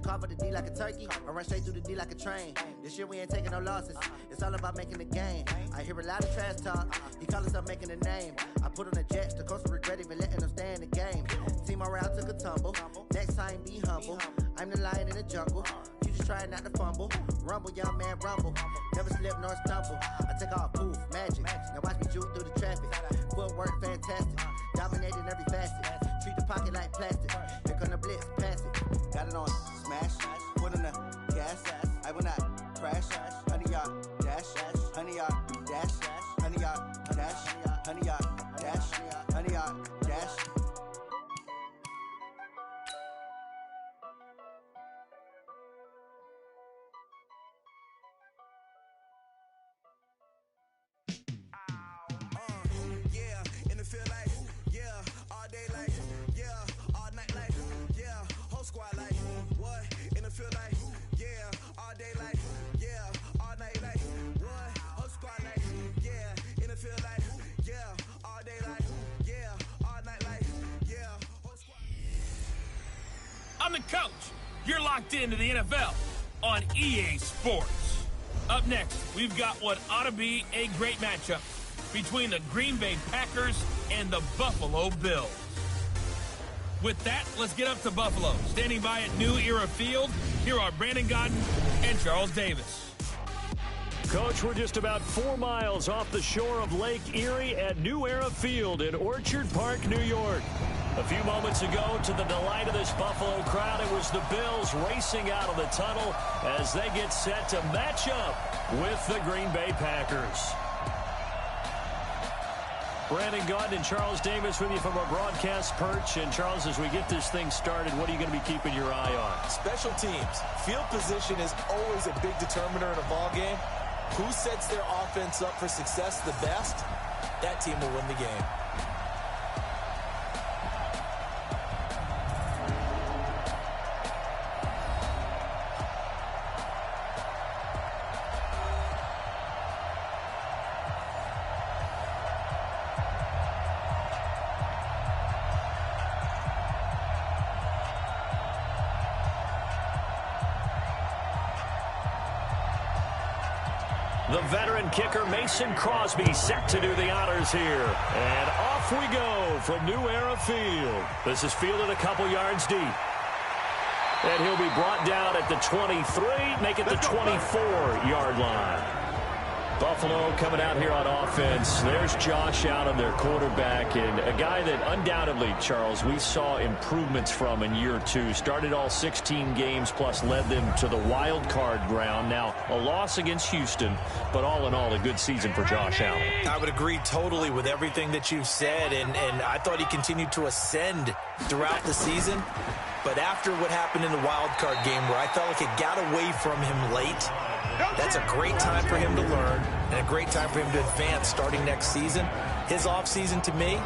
Cover the D like a turkey, I run straight through the D like a train. This year we ain't taking no losses, it's all about making the game. I hear a lot of trash talk, he call himself making a name. I put on the Jets, the coast will regret even letting them stay in the game. Team morale took a tumble, next time be humble. I'm the lion in the jungle, you just try not to fumble. Rumble, young man, rumble, never slip nor stumble. I take off, poof, magic, now watch me juke through the traffic. Footwork fantastic, dominating every facet. Treat the pocket like plastic, here come the blitz, pass it. Got it on smash, put on the gas. I will not crash, 100-yard dash, 100-yard dash, 100-yard dash, 100-yard dash, 100-yard dash. I'm the coach. You're locked into the NFL on EA Sports. Up next, we've got what ought to be a great matchup between the Green Bay Packers and the Buffalo Bills. With that, let's get up to Buffalo. Standing by at New Era Field, here are Brandon Gaudin and Charles Davis. Coach, we're just about 4 miles off the shore of Lake Erie at New Era Field in Orchard Park, New York. A few moments ago, to the delight of this Buffalo crowd, it was the Bills racing out of the tunnel as they get set to match up with the Green Bay Packers. Brandon Gaudin and Charles Davis with you from our broadcast perch. And Charles, as we get this thing started, what are you going to be keeping your eye on? Special teams. Field position is always a big determiner in a ball game. Who sets their offense up for success the best, that team will win the game. The veteran kicker Mason Crosby set to do the honors here. And off we go from New Era Field. This is fielded a couple yards deep. And he'll be brought down at the 23, make it the 24-yard line. Buffalo coming out here on offense. There's Josh Allen, their quarterback, and a guy that undoubtedly, Charles, we saw improvements from in year 2. Started all 16 games, plus led them to the wild card round. Now, a loss against Houston, but all in all, a good season for Josh Allen. I would agree totally with everything that you've said, and I thought he continued to ascend throughout the season. But after what happened in the wild card game, where I felt like it got away from him late, that's a great time for him to learn and a great time for him to advance starting next season. His offseason, to me,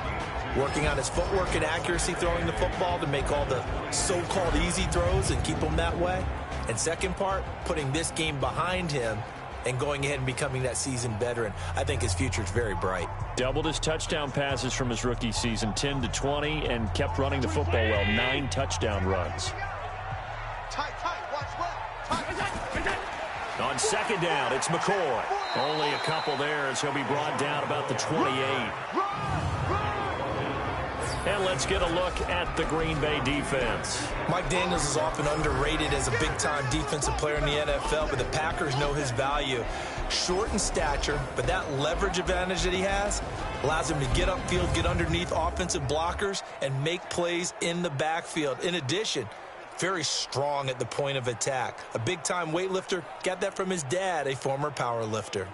working on his footwork and accuracy throwing the football to make all the so-called easy throws and keep them that way. And second part, putting this game behind him and going ahead and becoming that seasoned veteran. I think his future is very bright. Doubled his touchdown passes from his rookie season, 10 to 20, and kept running the football well, 9 touchdown runs. On second down, it's McCoy. Only a couple there as he'll be brought down about the 28. And let's get a look at the Green Bay defense. Mike Daniels is often underrated as a big-time defensive player in the NFL, but the Packers know his value. Short in stature, but that leverage advantage that he has allows him to get upfield, get underneath offensive blockers, and make plays in the backfield. In addition, very strong at the point of attack. A big-time weightlifter, got that from his dad, a former power lifter.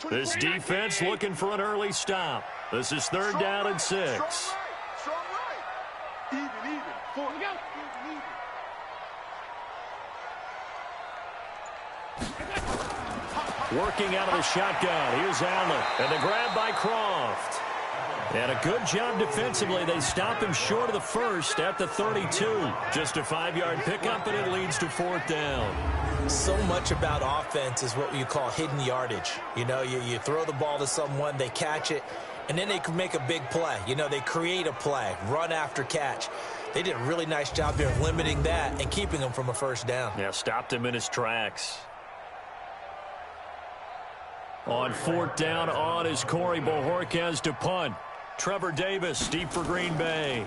This defense looking for an early stop. This is third down and 6. Strong right. Even. 4. Working out of the shotgun. Here's Allen. And the grab by Croft. And a good job defensively. They stop him short of the first at the 32. Just a 5-yard pickup, and it leads to 4th down. So much about offense is what you call hidden yardage. You know, you throw the ball to someone, they catch it, and then they can make a big play. You know, they create a play, run after catch. They did a really nice job there of limiting that and keeping him from a first down. Yeah, stopped him in his tracks. On 4th down on is Corey Bojorquez to punt. Trevor Davis deep for Green Bay.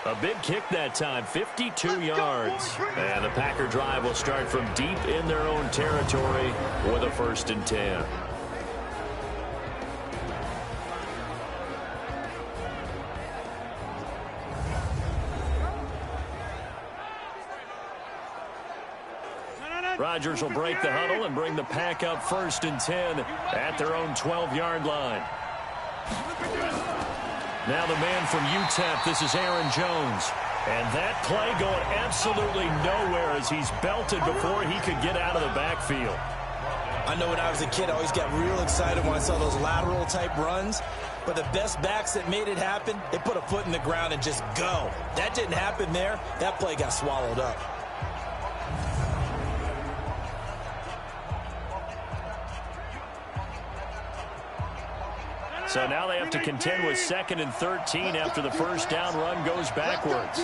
A big kick that time, 52 yards. And the Packer drive will start from deep in their own territory with a 1st and 10. Rodgers will break the huddle and bring the Pack up 1st and 10 at their own 12-yard line. Now the man from UTEP, this is Aaron Jones. And that play going absolutely nowhere as he's belted before he could get out of the backfield. I know when I was a kid, I always got real excited when I saw those lateral-type runs. But the best backs that made it happen, they put a foot in the ground and just go. That didn't happen there. That play got swallowed up. So now they have to contend with 2nd and 13 after the first down run goes backwards.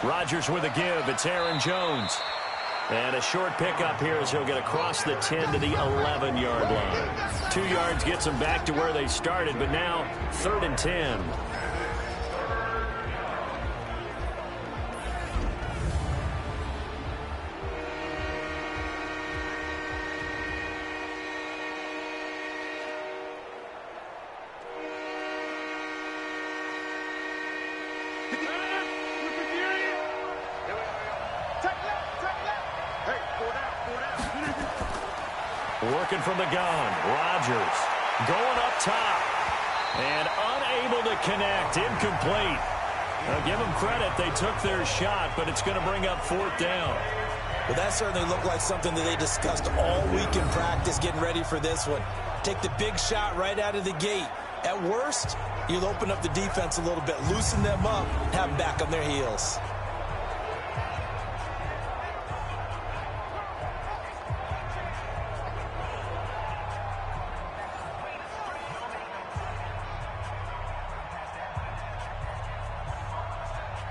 Rodgers with a give. It's Aaron Jones. And a short pickup here as he'll get across the 10 to the 11-yard line. 2 yards gets them back to where they started, but now 3rd and 10. Working from the gun, Rodgers going up top and unable to connect, incomplete. Now give them credit, they took their shot, but it's going to bring up 4th down. Well, that certainly looked like something that they discussed all week in practice getting ready for this one. Take the big shot right out of the gate. At worst, you'll open up the defense a little bit, loosen them up, have them back on their heels.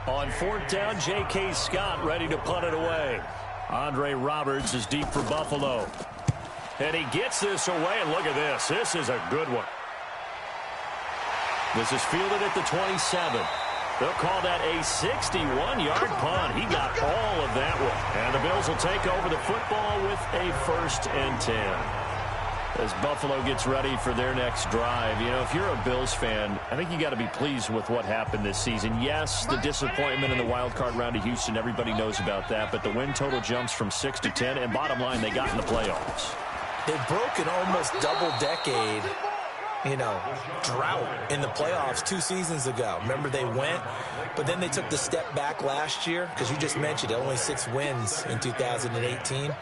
On 4th down, J.K. Scott ready to punt it away. Andre Roberts is deep for Buffalo. And he gets this away, and look at this. This is a good one. This is fielded at the 27. They'll call that a 61-yard punt. He got all of that one. And the Bills will take over the football with a 1st and 10. As Buffalo gets ready for their next drive. You know, if you're a Bills fan, I think you got to be pleased with what happened this season. Yes, the disappointment in the wild card round of Houston, everybody knows about that. But the win total jumps from 6 to 10. And bottom line, they got in the playoffs. They've broken almost double-decade, drought in the playoffs 2 seasons ago. Remember, they went, but then they took the step back last year, because you just mentioned only 6 wins in 2018.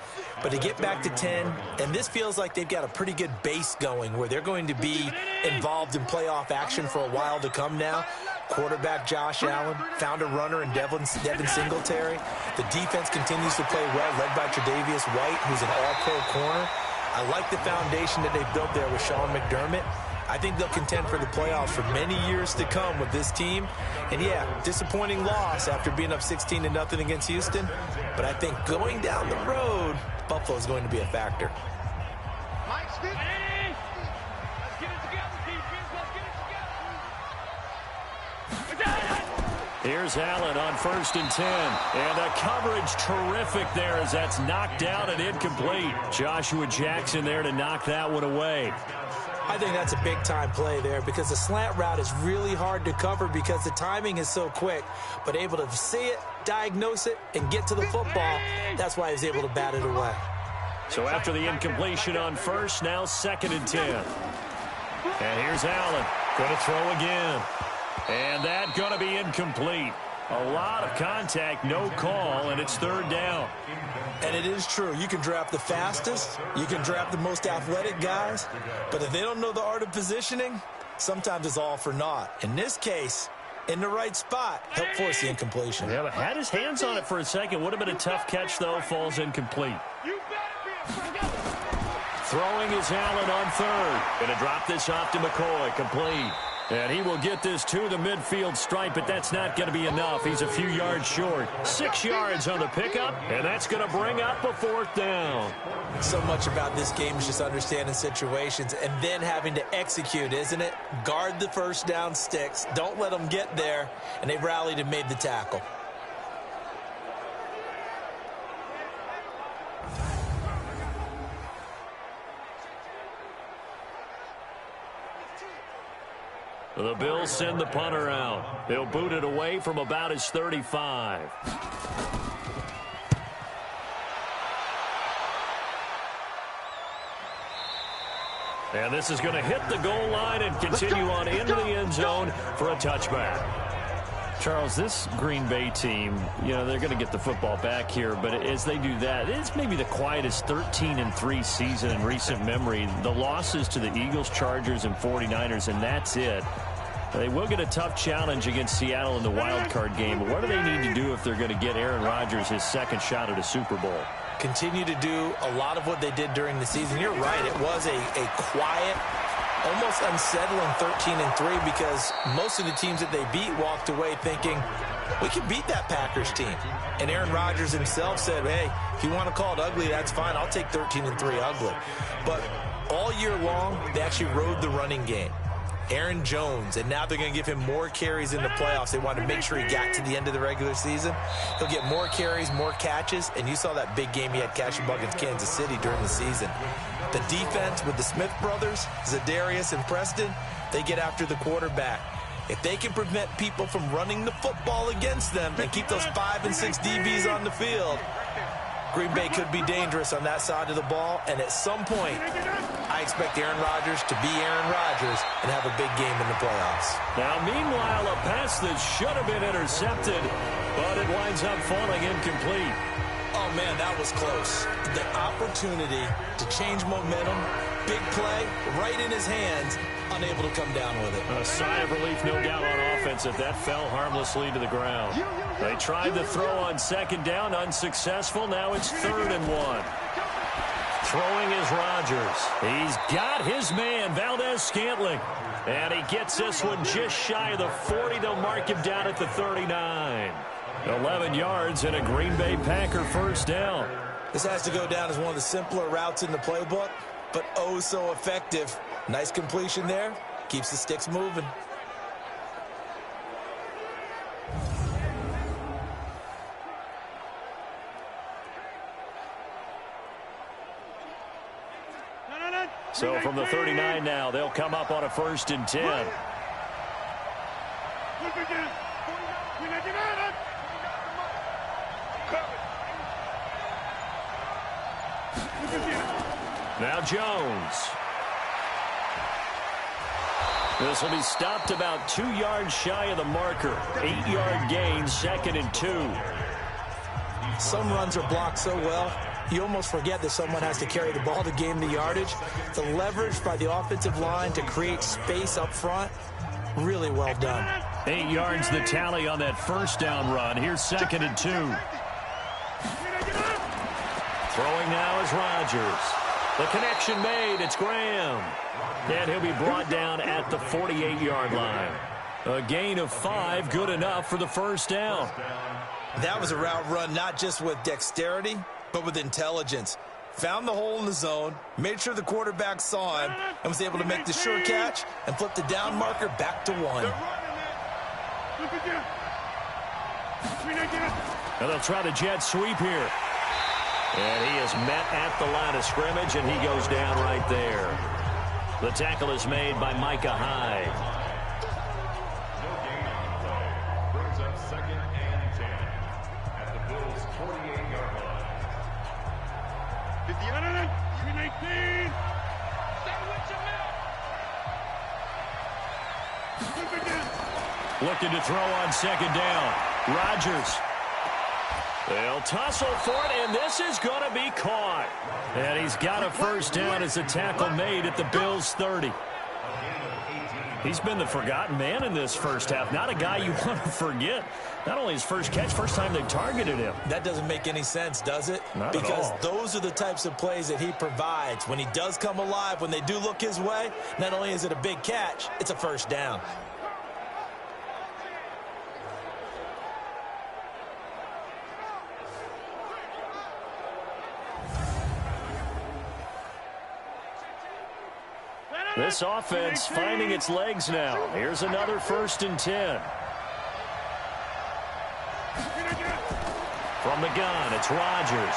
But to get back to 10, and this feels like they've got a pretty good base going where they're going to be involved in playoff action for a while to come now. Quarterback Josh Allen found a runner in Devin Singletary. The defense continues to play well, led by Tre'Davious White, who's an all-pro corner. I like the foundation that they've built there with Sean McDermott. I think they'll contend for the playoffs for many years to come with this team. And yeah, disappointing loss after being up 16-0 against Houston. But I think going down the road, Buffalo is going to be a factor. Here's Allen on 1st and 10. And the coverage terrific there as that's knocked down and incomplete. Joshua Jackson there to knock that one away. I think that's a big-time play there because the slant route is really hard to cover because the timing is so quick. But able to see it, diagnose it, and get to the football, that's why he was able to bat it away. So after the incompletion on 1st, now 2nd and 10. And here's Allen. Going to throw again. And that going to be incomplete. A lot of contact, no call, and it's 3rd down. And it is true. You can draft the fastest. You can draft the most athletic guys. But if they don't know the art of positioning, sometimes it's all for naught. In this case, in the right spot, helped force the incompletion. Yeah, but had his hands on it for a second. Would have been a tough catch, though. Falls incomplete. You better be a Throwing is Allen on third. Going to drop this off to McCoy. Complete. And he will get this to the midfield stripe, but that's not going to be enough. He's a few yards short. 6 yards on the pickup, and that's going to bring up a 4th down. So much about this game is just understanding situations and then having to execute, isn't it? Guard the first down sticks. Don't let them get there. And they rallied and made the tackle. The Bills send the punter out. They'll boot it away from about his 35. And this is going to hit the goal line and continue on into the end zone for a touchback. Charles, this Green Bay team, they're going to get the football back here, but as they do that, it's maybe the quietest 13-3 season in recent memory. The losses to the Eagles, Chargers, and 49ers, and that's it. They will get a tough challenge against Seattle in the wild card game. What do they need to do if they're going to get Aaron Rodgers his second shot at a Super Bowl? Continue to do a lot of what they did during the season. You're right. It was a quiet, almost unsettling 13-3 because most of the teams that they beat walked away thinking, we can beat that Packers team. And Aaron Rodgers himself said, hey, if you want to call it ugly, that's fine. I'll take 13-3 ugly. But all year long, they actually rode the running game. Aaron Jones, and now they're going to give him more carries in the playoffs. They want to make sure he got to the end of the regular season. He'll get more carries, more catches, and you saw that big game he had catching ball against Kansas City during the season. The defense with the Smith brothers, Zadarius and Preston, they get after the quarterback. If they can prevent people from running the football against them and keep those 5 and 6 DBs on the field, Green Bay could be dangerous on that side of the ball, and at some point, I expect Aaron Rodgers to be Aaron Rodgers and have a big game in the playoffs. Now, meanwhile, a pass that should have been intercepted, but it winds up falling incomplete. Oh, man, that was close. The opportunity to change momentum, big play, right in his hands, unable to come down with it. A sigh of relief, no doubt, on offense that fell harmlessly to the ground. They tried the throw on second down, unsuccessful. Now it's 3rd and 1. Throwing is Rodgers. He's got his man, Valdez-Scantling. And he gets this one just shy of the 40. They'll mark him down at the 39. 11 yards and a Green Bay Packer first down. This has to go down as one of the simpler routes in the playbook, but oh so effective. Nice completion there. Keeps the sticks moving. So from the 39 now, they'll come up on a 1st and 10. Now Jones. This will be stopped about 2 yards shy of the marker. 8-yard gain, 2nd and 2. Some runs are blocked so well, you almost forget that someone has to carry the ball to gain the yardage. The leverage by the offensive line to create space up front, really well done. 8 yards the tally on that first down run. Here's 2nd and 2. Throwing now is Rodgers. The connection made. It's Graham. And he'll be brought down at the 48-yard line. A gain of 5, good enough for the first down. That was a route run not just with dexterity, but with intelligence. Found the hole in the zone, made sure the quarterback saw him, and was able to make the sure catch and flip the down marker back to 1. And they'll try the jet sweep here. And he is met at the line of scrimmage, and he goes down right there. The tackle is made by Micah Hyde. Brings up 2nd and 10 at the Bills' 48-yard line. 19. Looking to throw on second down. Rodgers. They'll tussle for it, and this is going to be caught. And he's got a first down as a tackle made at the Bills' 30. He's been the forgotten man in this first half. Not a guy you want to forget. Not only his first catch, first time they targeted him. That doesn't make any sense, does it? Not at all. Because those are the types of plays that he provides. When he does come alive, when they do look his way, not only is it a big catch, it's a first down. This offense finding its legs now. Here's another 1st and 10. From the gun, it's Rodgers.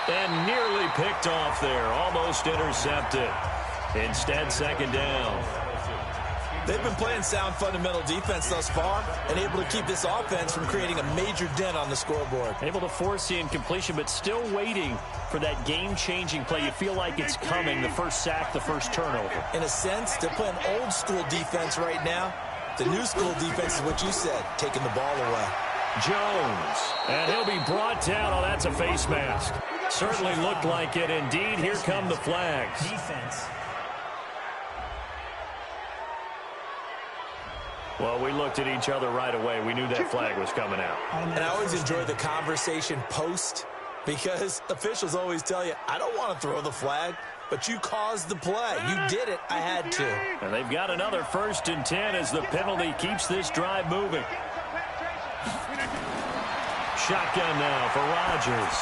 And nearly picked off there. Almost intercepted. Instead, 2nd down. They've been playing sound fundamental defense thus far and able to keep this offense from creating a major dent on the scoreboard. Able to force the incompletion, but still waiting for that game-changing play. You feel like it's coming, the first sack, the first turnover. In a sense, they're playing old-school defense right now. The new school defense is what you said, taking the ball away. Jones, and he'll be brought down. Oh, that's a face mask. Certainly looked like it. Indeed, here come the flags. Defense. Well, we looked at each other right away. We knew that flag was coming out. And I always enjoy the conversation post because officials always tell you, I don't want to throw the flag, but you caused the play. You did it. I had to. And they've got another 1st and 10 as the penalty keeps this drive moving. Shotgun now for Rodgers.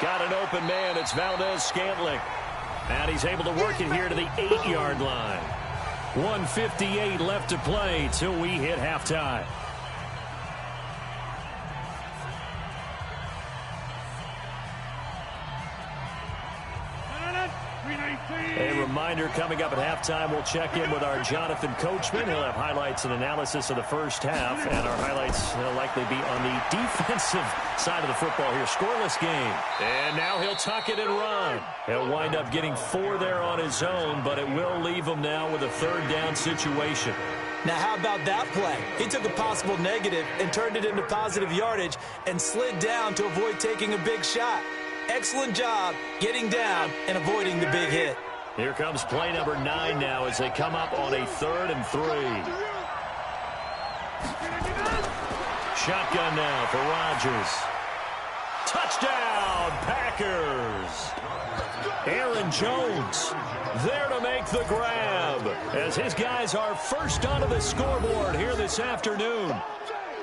Got an open man. It's Valdez-Scantling. And he's able to work it here to the 8-yard line. 1:58 left to play till we hit halftime. A reminder coming up at halftime, we'll check in with our Jonathan Coachman. He'll have highlights and analysis of the first half, and our highlights will likely be on the defensive side of the football here. Scoreless game. And now he'll tuck it and run. He'll wind up getting 4 there on his own, but it will leave him now with a 3rd down situation. Now, how about that play? He took a possible negative and turned it into positive yardage and slid down to avoid taking a big shot. Excellent job getting down and avoiding the big hit. Here comes play number 9 now as they come up on a 3rd and 3. Shotgun now for Rodgers. Touchdown, Packers! Aaron Jones there to make the grab as his guys are first onto the scoreboard here this afternoon.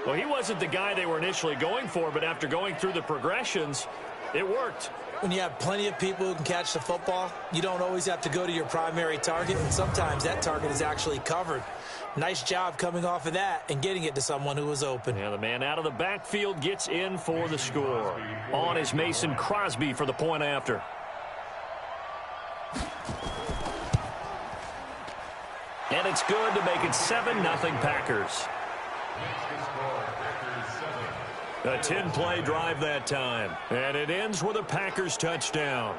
Well, he wasn't the guy they were initially going for, but after going through the progressions, it worked. When you have plenty of people who can catch the football, you don't always have to go to your primary target, and sometimes that target is actually covered. Nice job coming off of that and getting it to someone who was open. Yeah, the man out of the backfield gets in for the score. On is Mason Crosby for the point after. And it's good to make it 7-0 Packers. A 10-play drive that time. And it ends with a Packers touchdown.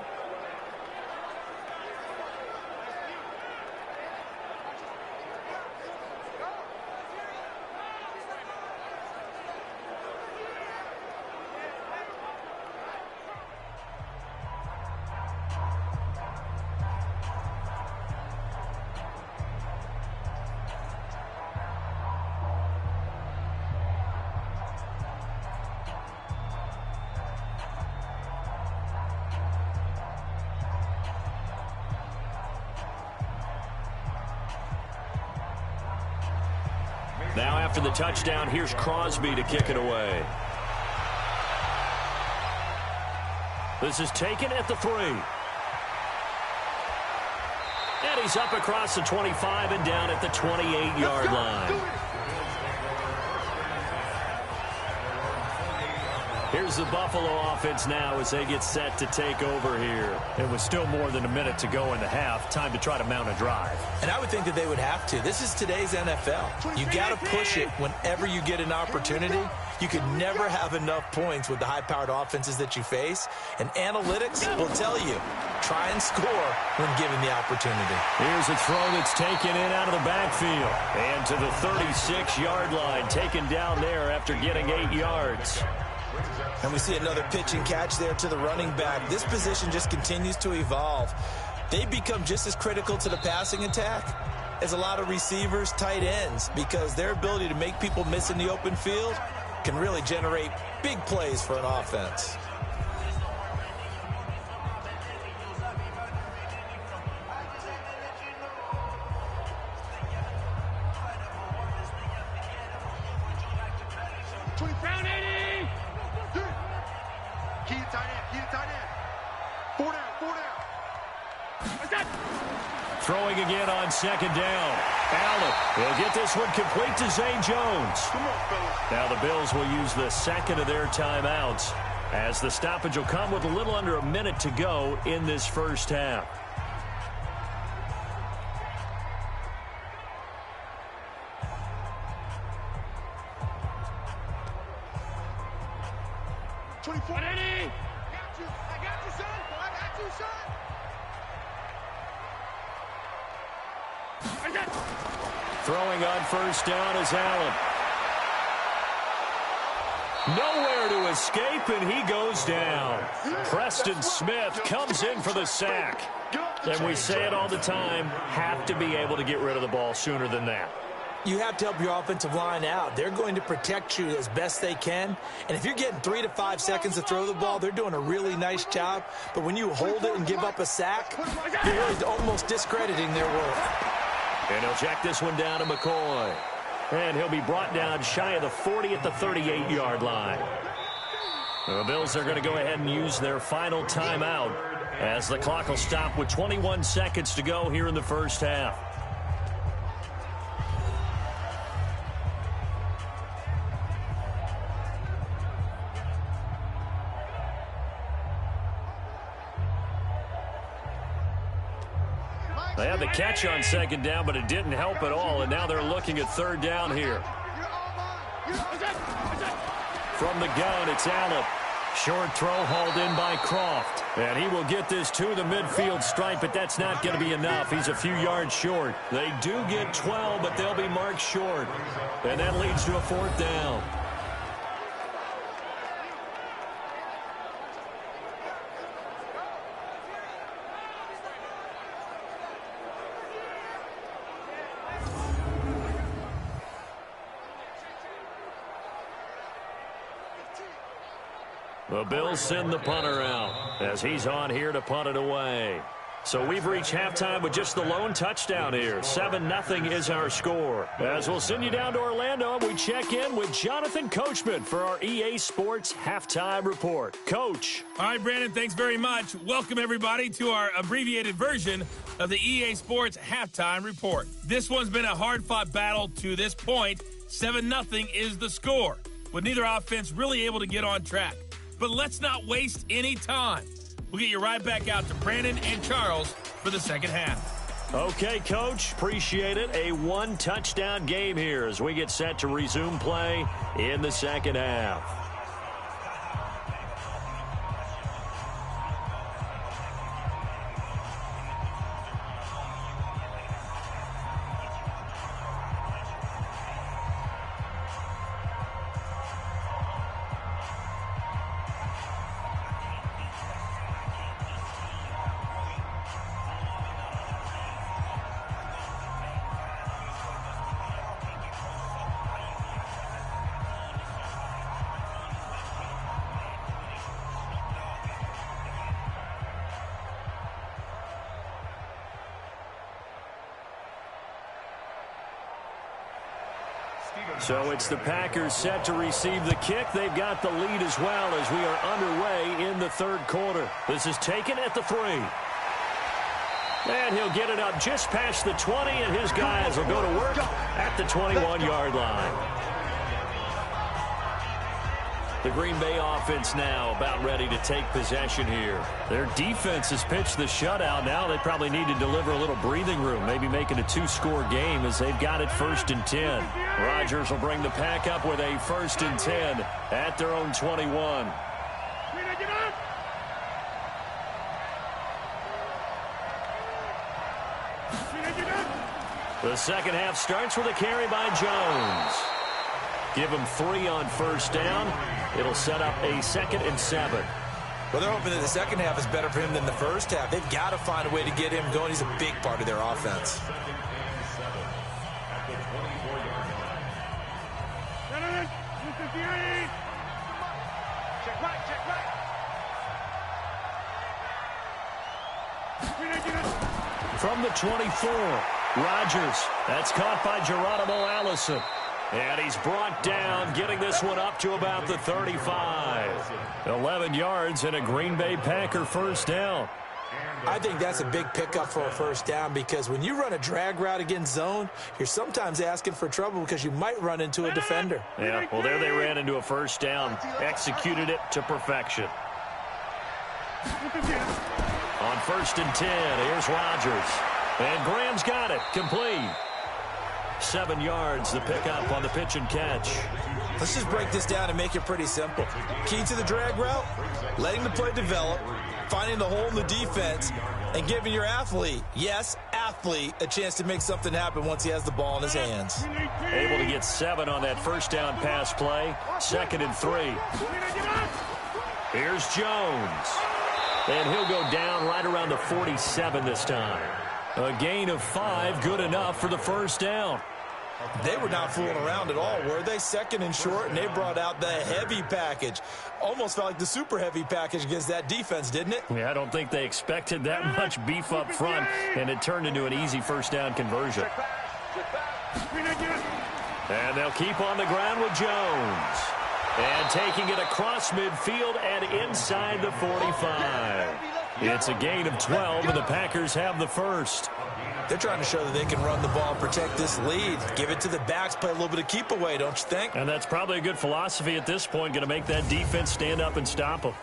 Now after the touchdown, here's Crosby to kick it away. This is taken at the 3. And he's up across the 25 and down at the 28-yard line. Here's the Buffalo offense now as they get set to take over here. It was still more than a minute to go in the half. Time to try to mount a drive. And I would think that they would have to. This is today's NFL. You got to push it whenever you get an opportunity. You could never have enough points with the high-powered offenses that you face. And analytics will tell you, try and score when given the opportunity. Here's a throw that's taken in out of the backfield. And to the 36-yard line, taken down there after getting 8 yards. And we see another pitch and catch there to the running back. This position just continues to evolve. They become just as critical to the passing attack is a lot of receivers, tight ends, because their ability to make people miss in the open field can really generate big plays for an offense. Throwing again on second down. Allen will get this one complete to Zay Jones. Now the Bills will use the second of their timeouts as the stoppage will come with a little under a minute to go in this first half. Throwing on first down is Allen. Nowhere to escape, and he goes down. Preston Smith comes in for the sack. And we say it all the time, have to be able to get rid of the ball sooner than that. You have to help your offensive line out. They're going to protect you as best they can. And if you're getting 3 to 5 seconds to throw the ball, they're doing a really nice job. But when you hold it and give up a sack, you're really almost discrediting their work. And he'll check this one down to McCoy. And he'll be brought down shy of the 40 at the 38-yard line. The Bills are going to go ahead and use their final timeout as the clock will stop with 21 seconds to go here in the first half. They had the catch on second down, but it didn't help at all, and now they're looking at third down here. From the gun, it's Allen. Short throw hauled in by Croft. And he will get this to the midfield stripe, but that's not going to be enough. He's a few yards short. They do get 12, but they'll be marked short. And that leads to a fourth down. The Bills send the punter out as he's on here to punt it away. So we've reached halftime with just the lone touchdown here. 7-0 is our score. As we'll send you down to Orlando, we check in with Jonathan Coachman for our EA Sports Halftime Report. Coach. All right, Brandon, thanks very much. Welcome, everybody, to our abbreviated version of the EA Sports Halftime Report. This one's been a hard-fought battle to this point. 7-0 is the score, with neither offense really able to get on track. But let's not waste any time. We'll get you right back out to Brandon and Charles for the second half. Okay, Coach. Appreciate it. A one-touchdown game here as we get set to resume play in the second half. So it's the Packers set to receive the kick. They've got the lead as well as we are underway in the third quarter. This is taken at the 3. And he'll get it up just past the 20, and his guys will go to work at the 21-yard line. The Green Bay offense now about ready to take possession here. Their defense has pitched the shutout. Now they probably need to deliver a little breathing room, maybe make it a 2-score game as they've got it 1st and 10. Rodgers will bring the pack up with a 1st and 10 at their own 21. The second half starts with a carry by Jones. Give him 3 on first down. It'll set up a 2nd and 7. Well, they're hoping that the second half is better for him than the first half. They've got to find a way to get him going. He's a big part of their offense. at the 24-yard line. Check right, check right. From the 24, Rodgers. That's caught by Geronimo Allison. And he's brought down, getting this one up to about the 35. 11 yards and a Green Bay Packer first down. I think that's a big pickup for a first down because when you run a drag route against zone, you're sometimes asking for trouble because you might run into a defender. Yeah, well, there they ran into a first down, executed it to perfection. On 1st and 10, here's Rodgers. And Graham's got it, complete. 7 yards, the pickup on the pitch and catch. Let's just break this down and make it pretty simple. Key to the drag route, letting the play develop, finding the hole in the defense, and giving your athlete, yes, athlete, a chance to make something happen once he has the ball in his hands. Able to get 7 on that first down pass play. 2nd and 3. Here's Jones. And he'll go down right around the 47 this time. A gain of 5, good enough for the first down. They were not fooling around at all, were they? 2nd and short, and they brought out the heavy package. Almost felt like the super heavy package against that defense, didn't it? Yeah, I don't think they expected that much beef up front, and it turned into an easy first down conversion. And they'll keep on the ground with Jones. And taking it across midfield and inside the 45. It's a gain of 12, and the Packers have the first. They're trying to show that they can run the ball and protect this lead. Give it to the backs, play a little bit of keep away, don't you think? And that's probably a good philosophy at this point, going to make that defense stand up and stop them.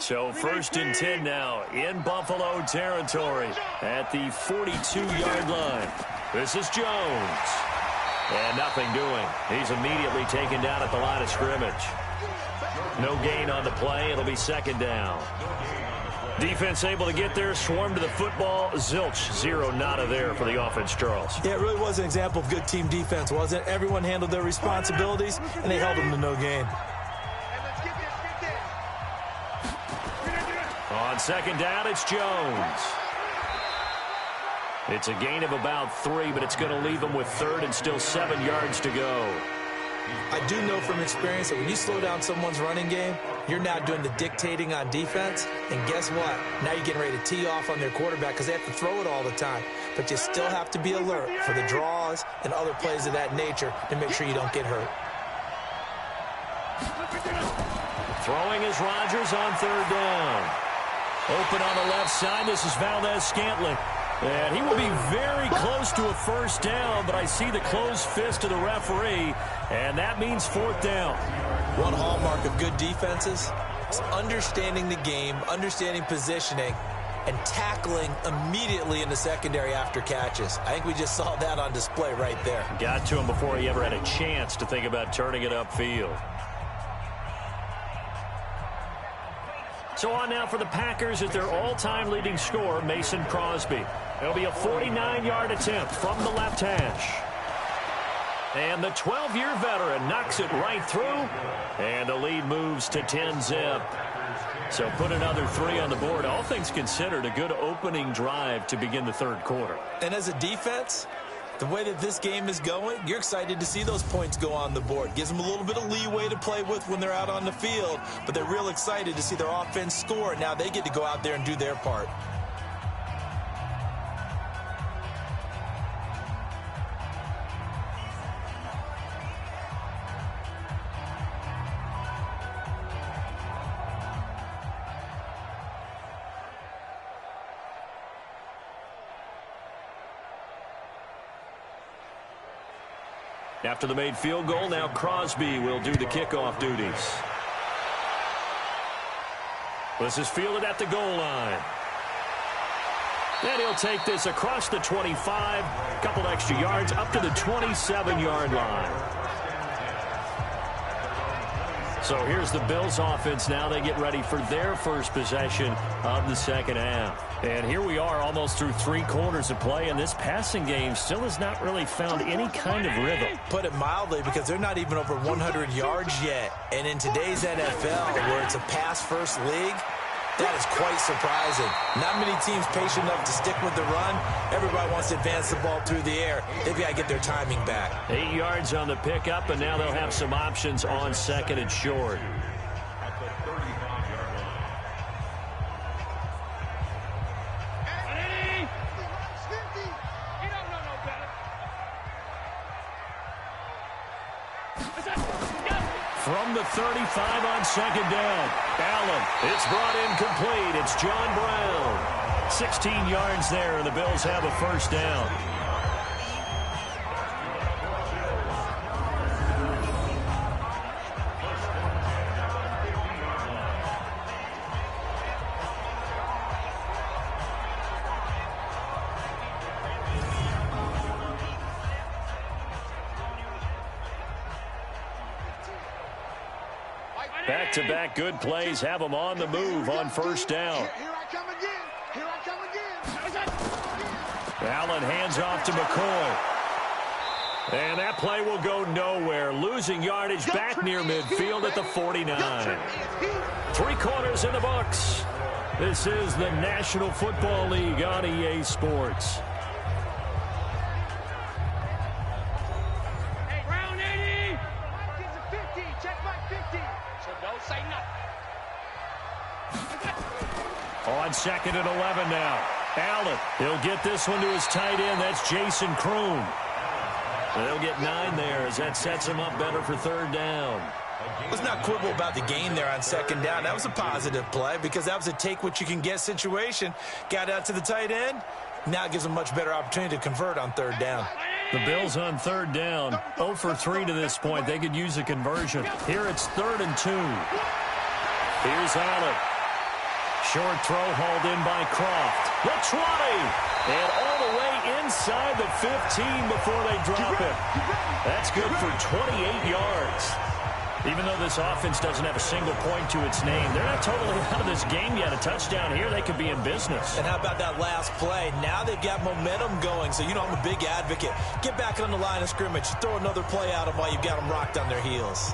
So 1st and 10 now in Buffalo territory at the 42-yard line. This is Jones. And nothing doing. He's immediately taken down at the line of scrimmage. No gain on the play. It'll be 2nd down. Defense able to get there, swarm to the football. Zilch, 0 nada there for the offense, Charles. Yeah, it really was an example of good team defense, wasn't it? Everyone handled their responsibilities, and they held them to no gain. On 2nd down, it's Jones. It's a gain of about 3, but it's going to leave them with 3rd and still 7 yards to go. I do know from experience that when you slow down someone's running game, you're now doing the dictating on defense. And guess what? Now you're getting ready to tee off on their quarterback because they have to throw it all the time. But you still have to be alert for the draws and other plays of that nature to make sure you don't get hurt. Throwing is Rodgers on 3rd down. Open on the left side. This is Valdez-Scantling. And he will be very close to a first down, but I see the closed fist of the referee, and that means 4th down. One hallmark of good defenses is understanding the game, understanding positioning, and tackling immediately in the secondary after catches. I think we just saw that on display right there. Got to him before he ever had a chance to think about turning it upfield. So on now for the Packers at their all-time leading scorer, Mason Crosby. It'll be a 49-yard attempt from the left hash. And the 12-year veteran knocks it right through, and the lead moves to 10-zip. So put another 3 on the board. All things considered, a good opening drive to begin the 3rd quarter. And as a defense, the way that this game is going, you're excited to see those points go on the board. Gives them a little bit of leeway to play with when they're out on the field, but they're real excited to see their offense score, and now they get to go out there and do their part. After the made field goal, now Crosby will do the kickoff duties. This is fielded at the goal line. And he'll take this across the 25, a couple extra yards, up to the 27-yard line. So here's the Bills offense now. They get ready for their first possession of the 2nd half. And here we are almost through 3 quarters of play, and this passing game still has not really found any kind of rhythm. Put it mildly, because they're not even over 100 yards yet. And in today's NFL, where it's a pass-first league, That is quite surprising. Not many teams patient enough to stick with the run. Everybody wants to advance the ball through the air. They've got to get their timing back. 8 yards on the pickup, and now they'll have some options on second and short. From the 35 on second down. Allen, it's brought in complete. It's John Brown. 16 yards there, and the Bills have a first down. Back-to-back good plays have them on the move on first down. Here I come again. Here I come again. Allen hands off to McCoy. And that play will go nowhere. Losing yardage back near midfield at the 49. 3 quarters in the books. This is the National Football League on EA Sports. On second and 11 now. Allen, he'll get this one to his tight end. That's Jason Kroon. They'll get 9 there as that sets him up better for third down. Let's not quibble about the gain there on second down. That was a positive play because that was a take-what-you-can-get situation. Got out to the tight end. Now it gives them a much better opportunity to convert on third down. The Bills on third down. 0 for 3 to this point. They could use a conversion. Here it's 3rd and 2. Here's Allen. Short throw hauled in by Croft. The 20. And all the way inside the 15 before they drop it. That's good for 28 yards. Even though this offense doesn't have a single point to its name, they're not totally out of this game yet. A touchdown here, they could be in business. And how about that last play? Now they've got momentum going, so you know I'm a big advocate. Get back on the line of scrimmage. Throw another play at them while you've got them rocked on their heels.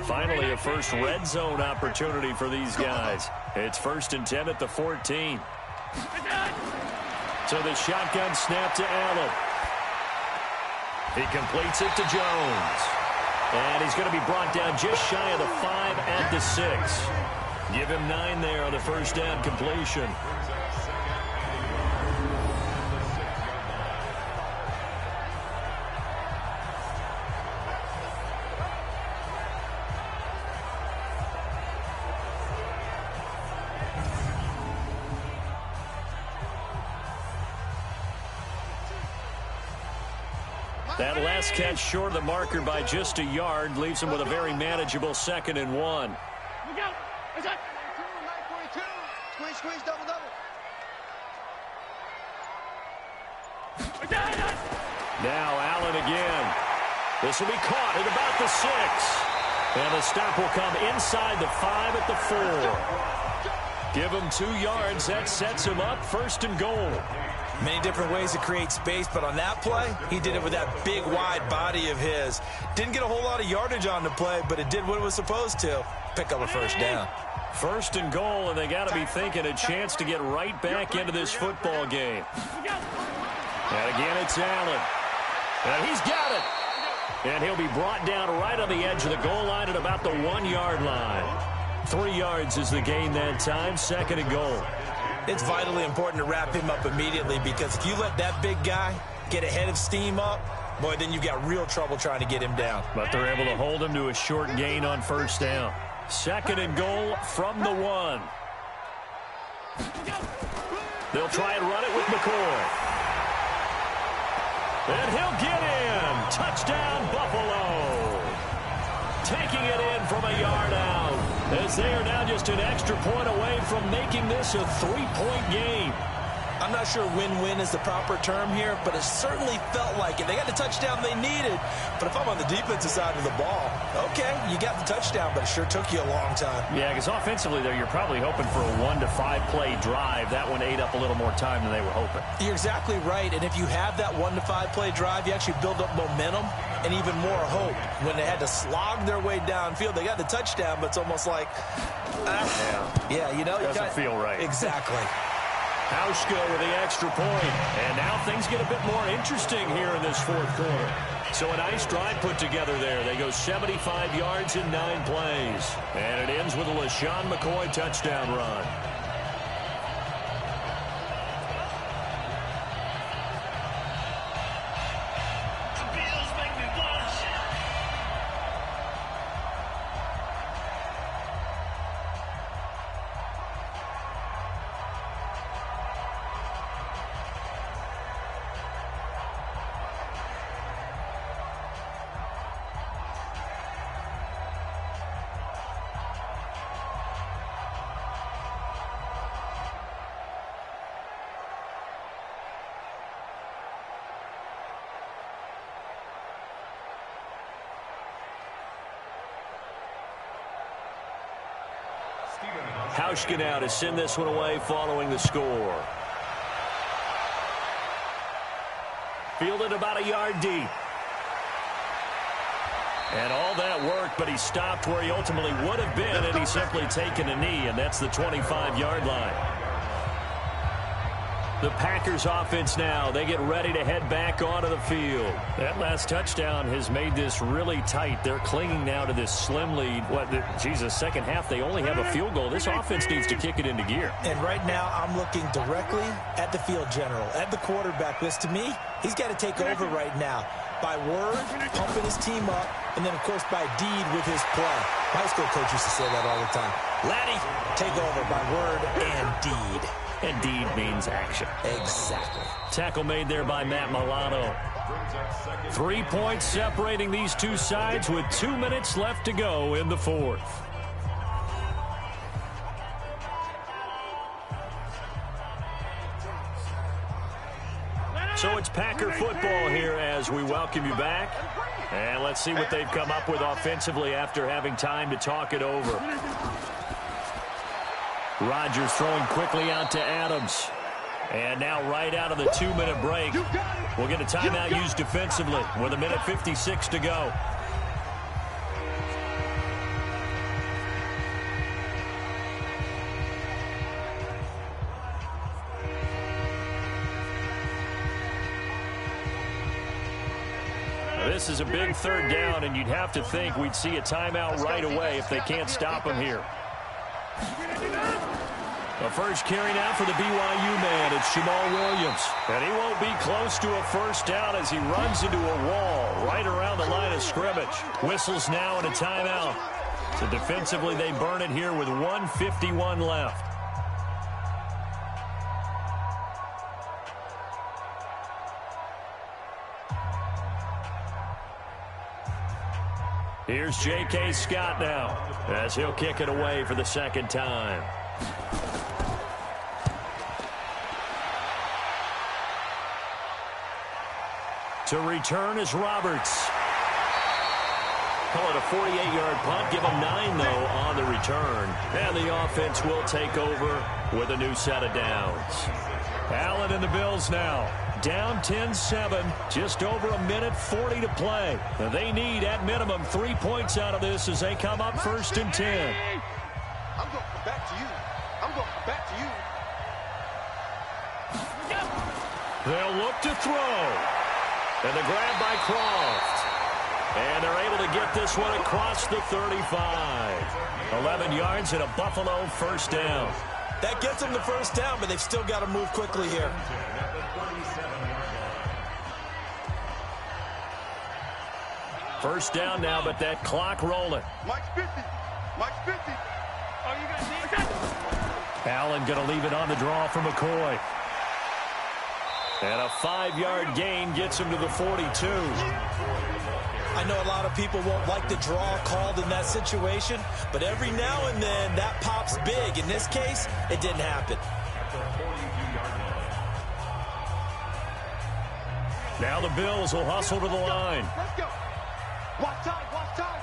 Finally, a first red zone opportunity for these guys. It's 1st and 10 at the 14. So the shotgun snap to Allen. He completes it to Jones. And he's going to be brought down just shy of the 5 at the 6. Give him 9 there on the first down completion. That last catch short of the marker by just a yard leaves him with a very manageable 2nd and 1. Squeeze, double. Now Allen again. This will be caught at about the 6. And the stop will come inside the 5 at the 4. Give him 2 yards. That sets him up 1st and goal. Many different ways to create space, but on that play, he did it with that big, wide body of his. Didn't get a whole lot of yardage on the play, but it did what it was supposed to. Pick up a first down. 1st and goal, and they got to be thinking a chance to get right back into this football game. And again, it's Allen. And he's got it. And he'll be brought down right on the edge of the goal line at about the 1-yard line. 3 yards is the gain that time, 2nd and goal. It's vitally important to wrap him up immediately because if you let that big guy get ahead of steam up, boy, then you've got real trouble trying to get him down. But they're able to hold him to a short gain on first down. 2nd and goal from the 1. They'll try and run it with McCoy. And he'll get in. Touchdown, Buffalo. Taking it in from a yard out. As they are now just an extra point away from making this a 3-point game. I'm not sure win-win is the proper term here, but it certainly felt like it. They got the touchdown they needed, but if I'm on the defensive side of the ball, okay, you got the touchdown, but it sure took you a long time. Yeah, because offensively, though, you're probably hoping for a 1 to 5 play drive. That one ate up a little more time than they were hoping. You're exactly right, and if you have that 1 to 5 play drive, you actually build up momentum and even more hope. When they had to slog their way downfield, they got the touchdown, but it's almost like, yeah, you know. Doesn't feel right. Exactly. Hauschka with the extra point. And now things get a bit more interesting here in this fourth quarter. So a nice drive put together there. They go 75 yards in 9 plays. And it ends with a LeSean McCoy touchdown run. Hauschka now to send this one away following the score. Fielded about a yard deep. And all that work, but he stopped where he ultimately would have been, and he's simply taken a knee, and that's the 25-yard line. The Packers offense now, they get ready to head back onto the field. That last touchdown has made this really tight. They're clinging now to this slim lead. Second half, they only have a field goal. This offense needs to kick it into gear. And right now, I'm looking directly at the field general, at the quarterback. Because to me, he's got to take over right now. By word, pumping his team up, and then, of course, by deed with his play. My high school coach used to say that all the time. Laddie, take over by word and deed. And deed means action. Exactly. Tackle made there by Matt Milano. 3 points separating these two sides with 2 minutes left to go in the fourth. So it's Packer football here as we welcome you back. And let's see what they've come up with offensively after having time to talk it over. Rodgers throwing quickly out to Adams. And now right out of the 2-minute break, we'll get a timeout used defensively with 1:56 to go. This is a big third down, and you'd have to think we'd see a timeout right away if they can't stop him here. The first carry now for the BYU man. It's Jamal Williams. And he won't be close to a first down as he runs into a wall right around the line of scrimmage. Whistles now and a timeout. So defensively, they burn it here with 1:51 left. Here's J.K. Scott now as he'll kick it away for the second time. To return is Roberts. Call it a 48-yard punt. Give him 9, though, on the return. And the offense will take over with a new set of downs. Allen and the Bills now. Down 10-7, just over 1:40 to play. They need, at minimum, 3 points out of this as they come up 1st and 10. I'm going to come back to you. I'm going to come back to you. They'll look to throw. And the grab by Croft. And they're able to get this one across the 35. 11 yards and a Buffalo first down. That gets them the first down, but they've still got to move quickly here. First down now, but that clock rolling. Mike's 50. Mike's 50. Oh, you got it. Allen going to leave it on the draw for McCoy. And a 5-yard gain gets him to the 42. I know a lot of people won't like the draw called in that situation, but every now and then that pops big. In this case, it didn't happen. Now the Bills will hustle to the line. Let's go. Watch time, watch time.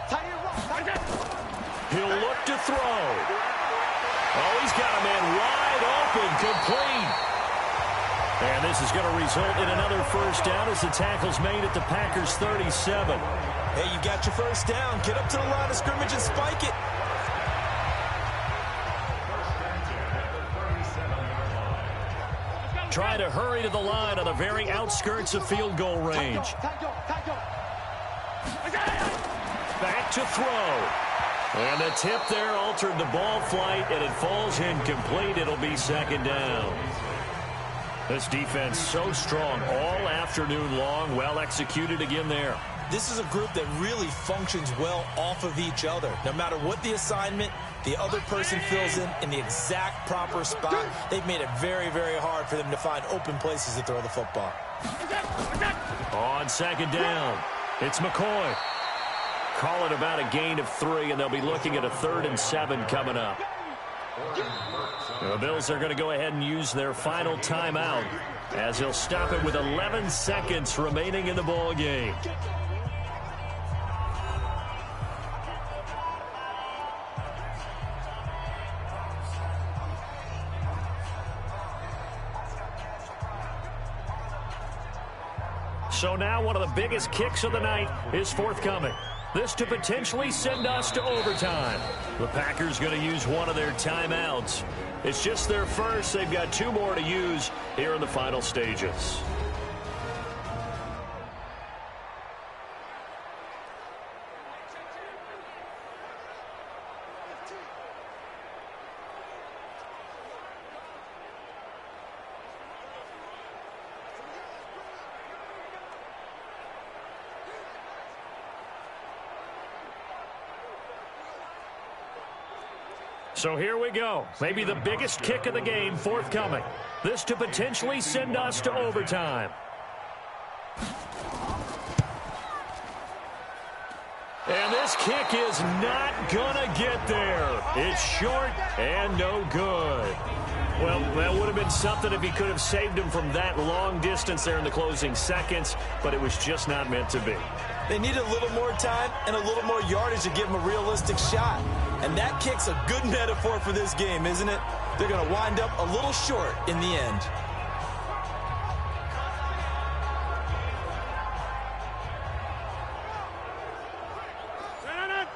Tight end, watch time. He'll look to throw. Oh, he's got a man wide open, complete. And this is going to result in another first down as the tackle's made at the Packers' 37. Hey, you got your first down. Get up to the line of scrimmage and spike it. Try to hurry to the line on the very outskirts of field goal range. Back to throw. And the tip there altered the ball flight, and it falls incomplete. It'll be second down. This defense so strong all afternoon long. Well executed again there. This is a group that really functions well off of each other. No matter what the assignment, the other person fills in the exact proper spot. They've made it very, very hard for them to find open places to throw the football. On second down, it's McCoy. Call it about a gain of 3, and they'll be looking at a 3rd and 7 coming up. The Bills are going to go ahead and use their final timeout as he'll stop it with 11 seconds remaining in the ball game. So now one of the biggest kicks of the night is forthcoming. This to potentially send us to overtime. The Packers going to use one of their timeouts. It's just their first. They've got 2 more to use here in the final stages. So here we go. Maybe the biggest kick of the game forthcoming. This to potentially send us to overtime. And this kick is not gonna get there. It's short and no good. Well, that would have been something if he could have saved him from that long distance there in the closing seconds, but it was just not meant to be. They need a little more time and a little more yardage to give him a realistic shot. And that kick's a good metaphor for this game, isn't it? They're going to wind up a little short in the end.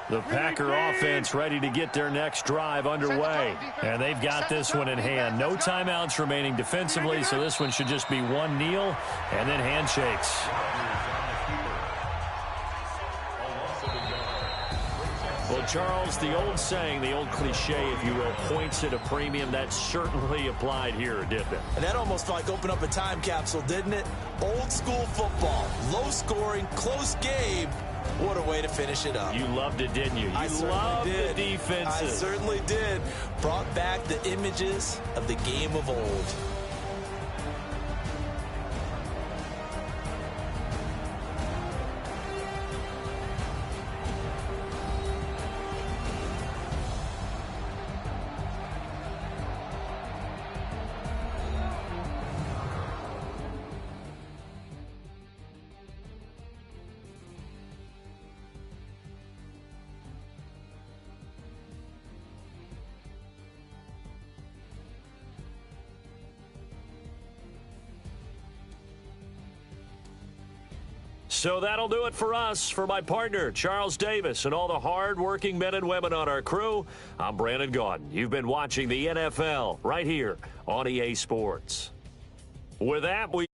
The Packer offense ready to get their next drive underway. And they've got this one in hand. No timeouts remaining defensively, so this one should just be one kneel and then handshakes. Well, Charles, the old saying, the old cliche, if you will, points at a premium. That certainly applied here, didn't it? And that almost felt like opened up a time capsule, didn't it? Old school football, low scoring, close game. What a way to finish it up. You loved it, didn't you? You loved the defenses. I certainly did. Brought back the images of the game of old. So that'll do it for us. For my partner, Charles Davis, and all the hard-working men and women on our crew, I'm Brandon Gaudin. You've been watching the NFL right here on EA Sports. With that, we